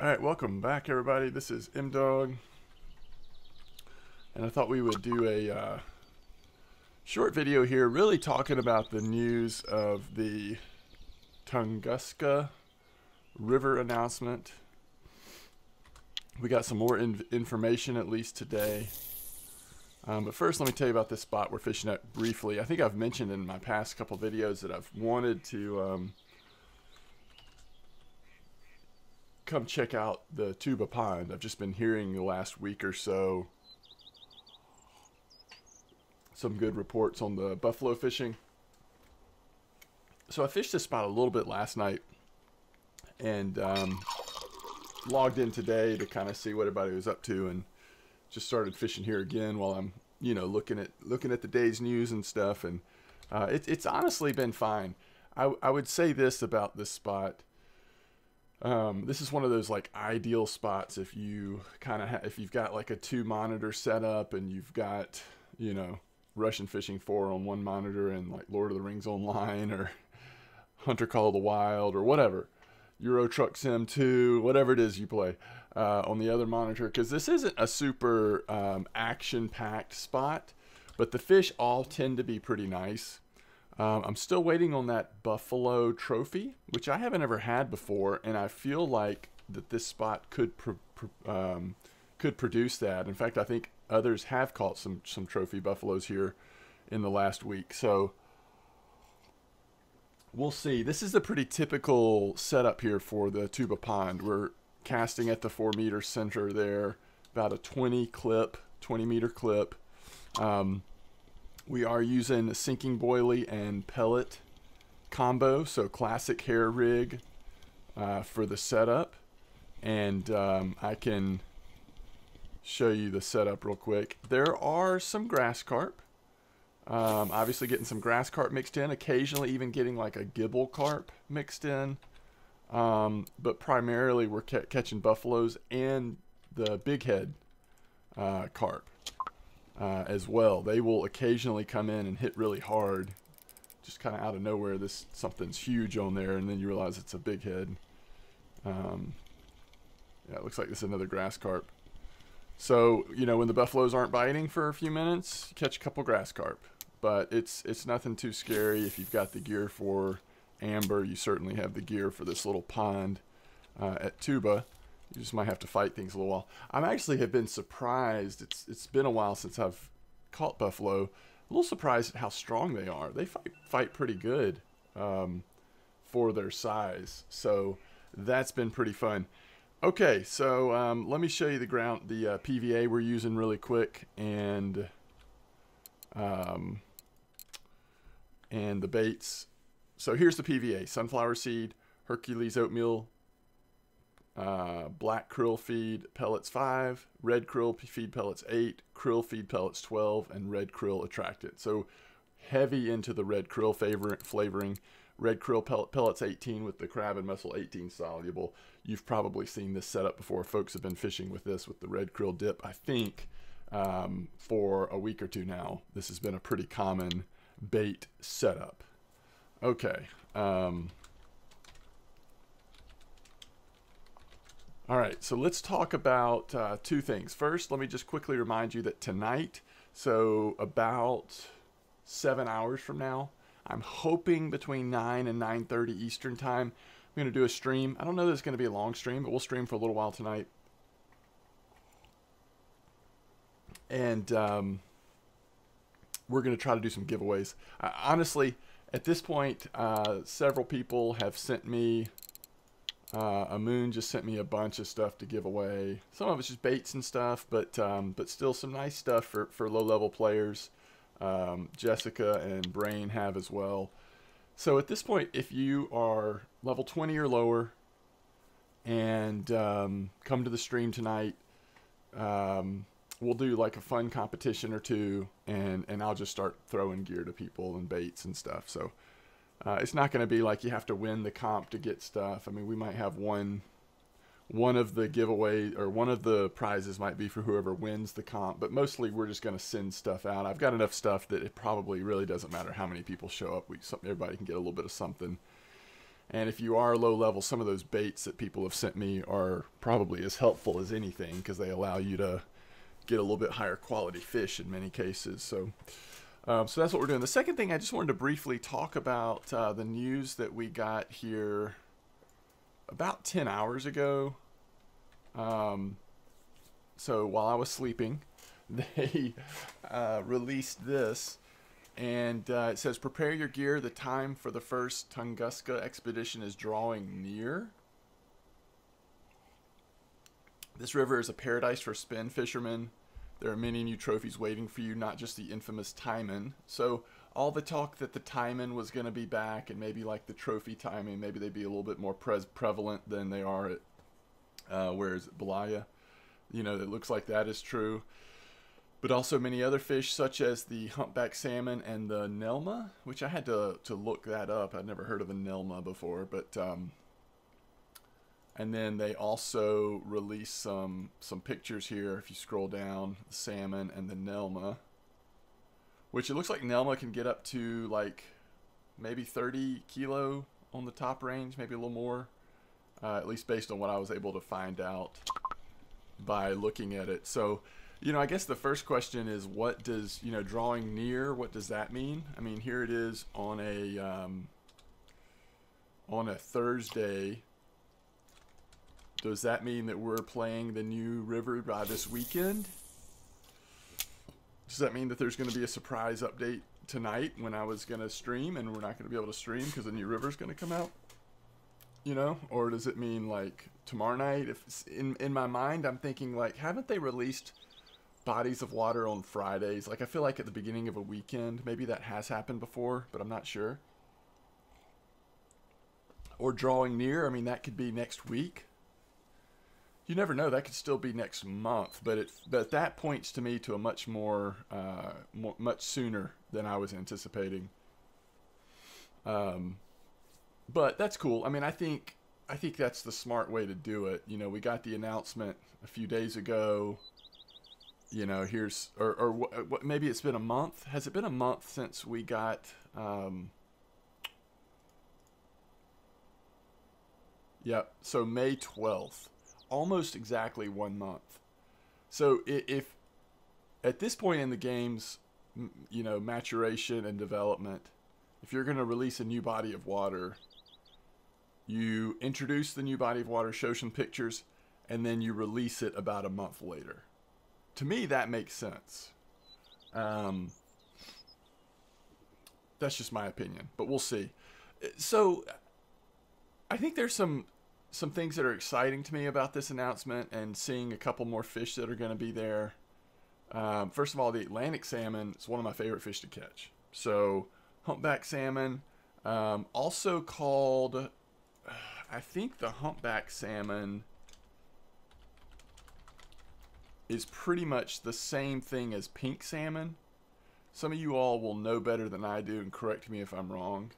Alright, welcome back everybody. This is MDawg, and I thought we would do a short video here really talking about the news of the Tunguska river announcement. We got some more information at least today. But first let me tell you about this spot we're fishing at briefly. I think I've mentioned in my past couple videos that I've wanted to come check out the Tuba pond. I've just been hearing the last week or so some good reports on the buffalo fishing. So I fished this spot a little bit last night and logged in today to kind of see what everybody was up to, and just started fishing here again while I'm looking at the day's news and stuff. And it's honestly been fine. I would say this about this spot. This is one of those like ideal spots if you if you've got like a 2-monitor setup and you've got, Russian Fishing 4 on one monitor and like Lord of the Rings Online or Hunter Call of the Wild or whatever, Euro Truck Sim 2, whatever it is you play on the other monitor, because this isn't a super action-packed spot, but the fish all tend to be pretty nice. I'm still waiting on that buffalo trophy, which I haven't ever had before, and I feel like that this spot could produce that. In fact, I think others have caught some trophy buffaloes here in the last week. So we'll see. This is a pretty typical setup here for the Tuba pond. We're casting at the 4-meter center there, about a 20-meter clip. We are using a sinking boilie and pellet combo, so classic hair rig for the setup. And I can show you the setup real quick. There are some grass carp. Obviously getting some grass carp mixed in, occasionally even getting like a gibble carp mixed in. But primarily we're catching buffaloes and the big head carp. As well. They will occasionally come in and hit really hard, just kind of out of nowhere. Something's huge on there, and then you realize it's a big head. Yeah, it looks like this is another grass carp. So when the buffaloes aren't biting for a few minutes, you catch a couple grass carp, but it's nothing too scary. If you've got the gear for amber, you certainly have the gear for this little pond at Tuba. You just might have to fight things a little while. I actually have been surprised. It's been a while since I've caught buffalo. A little surprised at how strong they are. They fight pretty good for their size. So that's been pretty fun. Okay, so let me show you the PVA we're using really quick, and the baits. So here's the PVA: sunflower seed, Hercules oatmeal, black krill feed pellets 5, red krill feed pellets 8, krill feed pellets 12, and red krill attractant. So heavy into the red krill flavoring. Red krill pellets 18 with the crab and mussel 18 soluble. You've probably seen this setup before. Folks have been fishing with this with the red krill dip, I think, for a week or two now. This has been a pretty common bait setup. Okay. All right, so let's talk about two things. First, let me just quickly remind you that tonight, so about 7 hours from now, I'm hoping between 9 and 9:30 Eastern time, I'm going to do a stream. I don't know that it's going to be a long stream, but we'll stream for a little while tonight. And we're going to try to do some giveaways. Honestly, at this point, several people have sent me Moon just sent me a bunch of stuff to give away. Some of it's just baits and stuff, but still some nice stuff for low-level players. Jessica and Brain have as well. So at this point, if you are level 20 or lower and come to the stream tonight, we'll do like a fun competition or two, and I'll just start throwing gear to people and baits and stuff. So it's not going to be like you have to win the comp to get stuff. I mean, we might have one of the giveaway or one of the prizes might be for whoever wins the comp, but mostly we're just going to send stuff out. I've got enough stuff that it probably really doesn't matter how many people show up. Everybody can get a little bit of something. And if you are low level, some of those baits that people have sent me are probably as helpful as anything, because they allow you to get a little bit higher quality fish in many cases. So so that's what we're doing. The second thing, I just wanted to briefly talk about the news that we got here about 10 hours ago. So while I was sleeping, they released this, and it says, prepare your gear. The time for the first Tunguska expedition is drawing near. This river is a paradise for spin fishermen. There are many new trophies waiting for you, not just the infamous taimen. So all the talk that the taimen was going to be back, and maybe like the trophy taimen, maybe they'd be a little bit more prevalent than they are at, where is it, Balaya? You know, it looks like that is true. But also many other fish, such as the humpback salmon and the nelma, which I had to look that up. I'd never heard of the nelma before, but and then they also released some pictures here. If you scroll down, the salmon and the nelma, which it looks like nelma can get up to like maybe 30 kilo on the top range, maybe a little more, at least based on what I was able to find out by looking at it. So, you know, I guess the first question is, what does, you know, drawing near, what does that mean? I mean, here it is on a Thursday. Does that mean that we're playing the new river by this weekend? Does that mean that there's going to be a surprise update tonight when I was going to stream, and we're not going to be able to stream because the new river is going to come out? You know, or does it mean like tomorrow night? If in my mind, I'm thinking like, haven't they released bodies of water on Fridays? Like, I feel like at the beginning of a weekend, maybe that has happened before, but I'm not sure. Or drawing near, I mean, that could be next week. You never know, that could still be next month, but that points to me to a much more, much sooner than I was anticipating. But that's cool. I mean, I think that's the smart way to do it. You know, we got the announcement a few days ago. You know, here's, or maybe it's been a month. Has it been a month since we got, yeah, so May 12th, almost exactly 1 month. So if at this point in the game's, you know, maturation and development, if you're going to release a new body of water, you introduce the new body of water, show some pictures, and then you release it about a month later. To me, that makes sense. That's just my opinion, but we'll see. So I think there's some things that are exciting to me about this announcement, and seeing a couple more fish that are going to be there. First of all, the Atlantic salmon is one of my favorite fish to catch. So humpback salmon, also called, I think the humpback salmon is pretty much the same thing as pink salmon. Some of you all will know better than I do, and correct me if I'm wrong.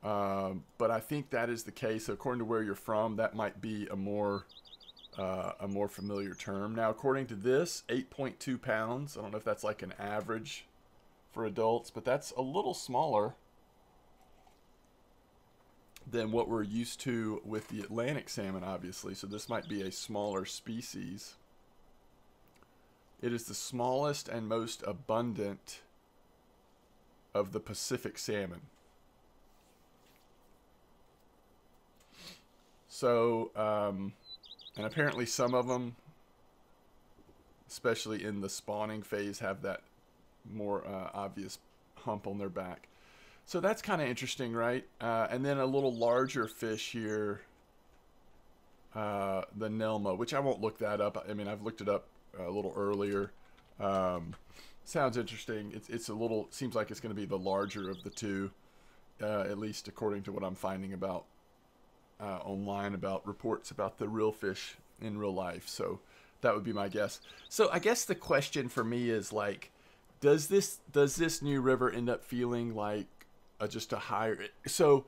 But I think that is the case. According to where you're from, that might be a more familiar term. Now, according to this, 8.2 pounds. I don't know if that's like an average for adults, but that's a little smaller than what we're used to with the Atlantic salmon, obviously. So this might be a smaller species. It is the smallest and most abundant of the Pacific salmon. So, and apparently some of them, especially in the spawning phase, have that more obvious hump on their back. So that's kind of interesting, right? And then a little larger fish here, the Nelma, which I won't look that up. I mean, I've looked it up a little earlier. Sounds interesting. It's a little, seems like it's going to be the larger of the two, at least according to what I'm finding about online, about reports about the real fish in real life. So that would be my guess. So I guess the question for me is like, does this new river end up feeling like just a higher? So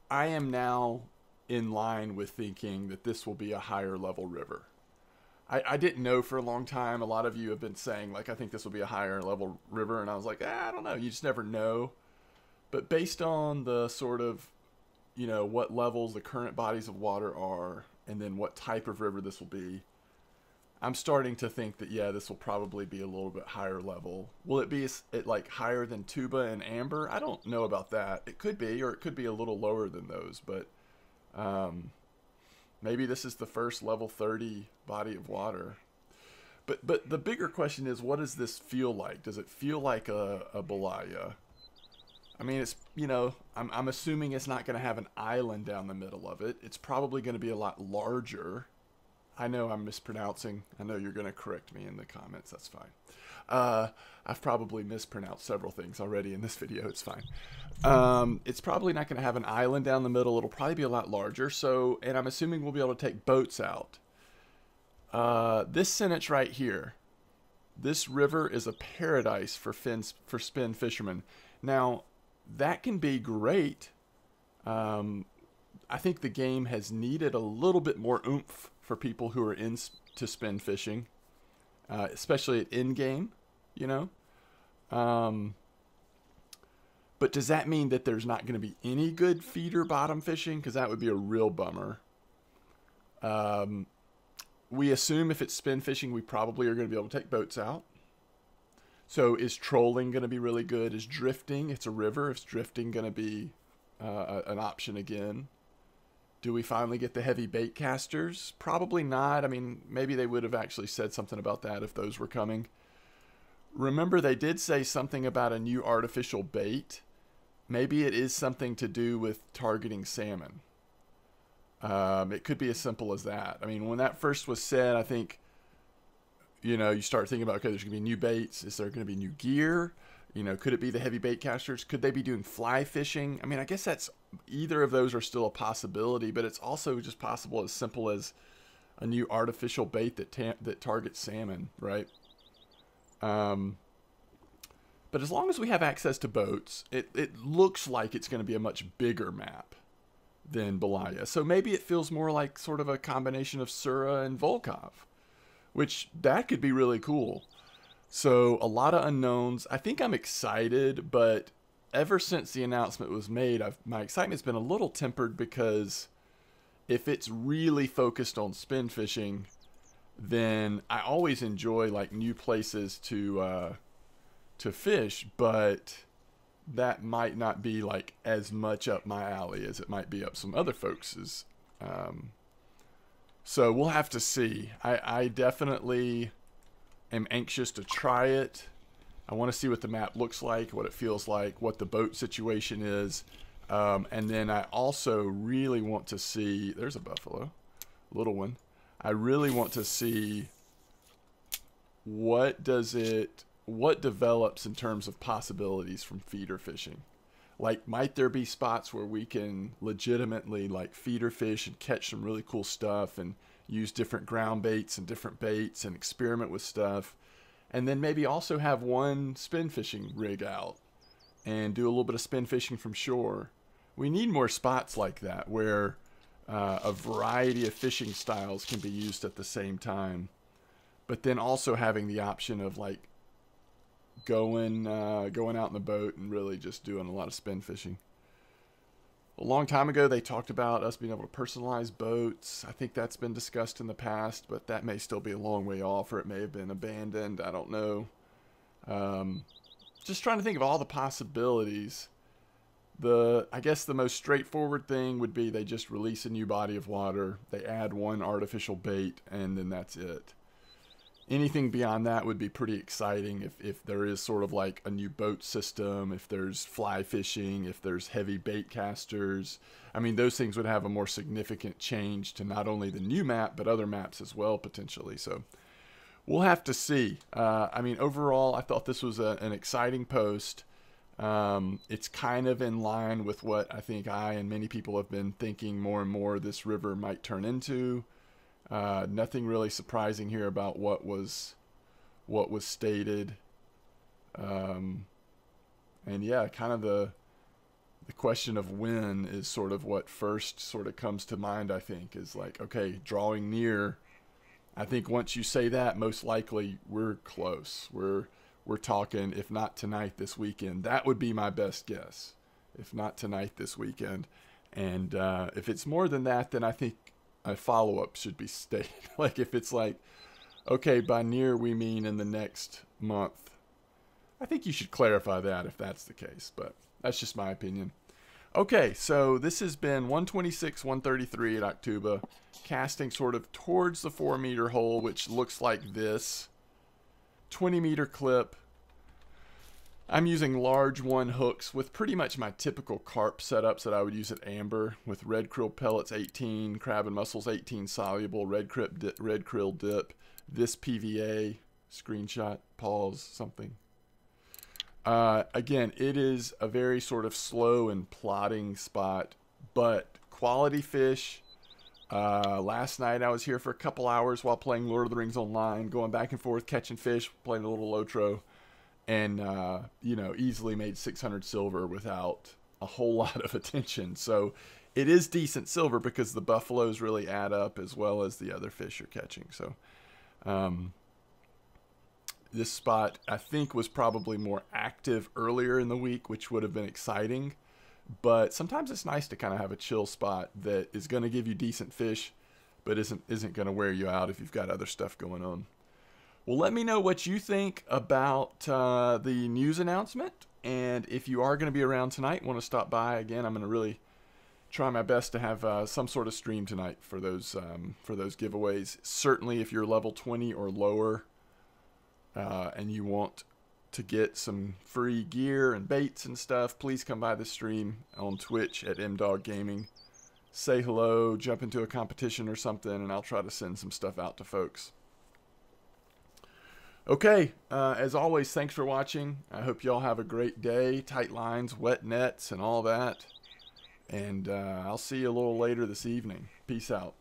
I am now in line with thinking that this will be a higher level river. I didn't know for a long time. A lot of you have been saying, like, I think this will be a higher level river. And I was like, I don't know. You just never know. But based on the sort of, you know, what levels the current bodies of water are, and then what type of river this will be, I'm starting to think that, yeah, this will probably be a little bit higher level. Will it be like higher than Tuba and Amber? I don't know about that. It could be, or it could be a little lower than those, but maybe this is the first level 30 body of water. But the bigger question is, what does this feel like? Does it feel like a Balaya? I mean, it's, you know, I'm assuming it's not going to have an island down the middle of it. It's probably going to be a lot larger. I know I'm mispronouncing. I know you're going to correct me in the comments. That's fine. I've probably mispronounced several things already in this video. It's fine. It's probably not going to have an island down the middle. It'll probably be a lot larger. So, and I'm assuming we'll be able to take boats out. This sentence right here. This river is a paradise for spin fishermen. Now, that can be great. I think the game has needed a little bit more oomph for people who are into spin fishing, especially at in-game, you know. But does that mean that there's not going to be any good feeder bottom fishing? Because that would be a real bummer. We assume if it's spin fishing, we probably are going to be able to take boats out. So is trolling going to be really good? Is drifting? It's a river. Is drifting going to be an option again? Do we finally get the heavy bait casters? Probably not. I mean, maybe they would have actually said something about that if those were coming. Remember, they did say something about a new artificial bait. Maybe it is something to do with targeting salmon. It could be as simple as that. I mean, when that first was said, I think, you know, you start thinking about, okay, there's going to be new baits. Is there going to be new gear? You know, could it be the heavy bait casters? Could they be doing fly fishing? I mean, I guess that's, either of those are still a possibility, but it's also just possible as simple as a new artificial bait that targets salmon, right? But as long as we have access to boats, it looks like it's going to be a much bigger map than Balaya. So maybe it feels more like sort of a combination of Sura and Volkov, which that could be really cool. So a lot of unknowns. I think I'm excited, but ever since the announcement was made, my excitement's been a little tempered, because if it's really focused on spin fishing, then I always enjoy like new places to fish, but that might not be like as much up my alley as it might be up some other folks's. So we'll have to see. I definitely am anxious to try it. I want to see what the map looks like, what it feels like, what the boat situation is. And then I also really want to see, there's a buffalo, little one. I really want to see what develops in terms of possibilities from feeder fishing. Like, might there be spots where we can legitimately like feeder fish and catch some really cool stuff and use different ground baits and different baits and experiment with stuff, and then maybe also have one spin fishing rig out and do a little bit of spin fishing from shore. We need more spots like that where a variety of fishing styles can be used at the same time, but then also having the option of like going out in the boat and really just doing a lot of spin fishing. A long time ago, they talked about us being able to personalize boats. I think that's been discussed in the past, but that may still be a long way off, or it may have been abandoned. I don't know. Just trying to think of all the possibilities. I guess the most straightforward thing would be they just release a new body of water, they add one artificial bait, and then that's it. Anything beyond that would be pretty exciting if there is sort of like a new boat system, if there's fly fishing, if there's heavy bait casters. I mean, those things would have a more significant change to not only the new map, but other maps as well, potentially. So we'll have to see. I mean, overall, I thought this was an exciting post. It's kind of in line with what I think I and many people have been thinking more and more this river might turn into. Nothing really surprising here about what was stated. And yeah, kind of the question of when is sort of what first sort of comes to mind, I think, is like, okay, drawing near. I think once you say that, most likely we're close. We're talking, if not tonight, this weekend. That would be my best guess. If not tonight, this weekend. And if it's more than that, then I think a follow-up should be stated. Like if it's like, okay, by near we mean in the next month, I think you should clarify that if that's the case, but that's just my opinion. Okay, so this has been 126, 133 at Tuba, casting sort of towards the 4-meter hole, which looks like this. 20-meter clip. I'm using large 1 hooks with pretty much my typical carp setups that I would use at Amber, with red krill pellets 18, crab and mussels 18 soluble, red krill dip, this PVA, screenshot, pause, something. Again, it is a very sort of slow and plodding spot, but quality fish. Last night I was here for a couple hours while playing Lord of the Rings Online, going back and forth, catching fish, playing a little Lotro, and, you know, easily made 600 silver without a whole lot of attention. So it is decent silver because the buffaloes really add up as well as the other fish you're catching. So, this spot, I think, was probably more active earlier in the week, which would have been exciting. But sometimes it's nice to kind of have a chill spot that is going to give you decent fish, but isn't going to wear you out if you've got other stuff going on. Well, let me know what you think about the news announcement. And if you are going to be around tonight, want to stop by, again, I'm going to really try my best to have some sort of stream tonight for those giveaways. Certainly, if you're level 20 or lower, and you want to get some free gear and baits and stuff, please come by the stream on Twitch at MDawg Gaming. Say hello, jump into a competition or something, and I'll try to send some stuff out to folks. Okay, as always, thanks for watching. I hope you all have a great day. Tight lines, wet nets, and all that. And I'll see you a little later this evening. Peace out.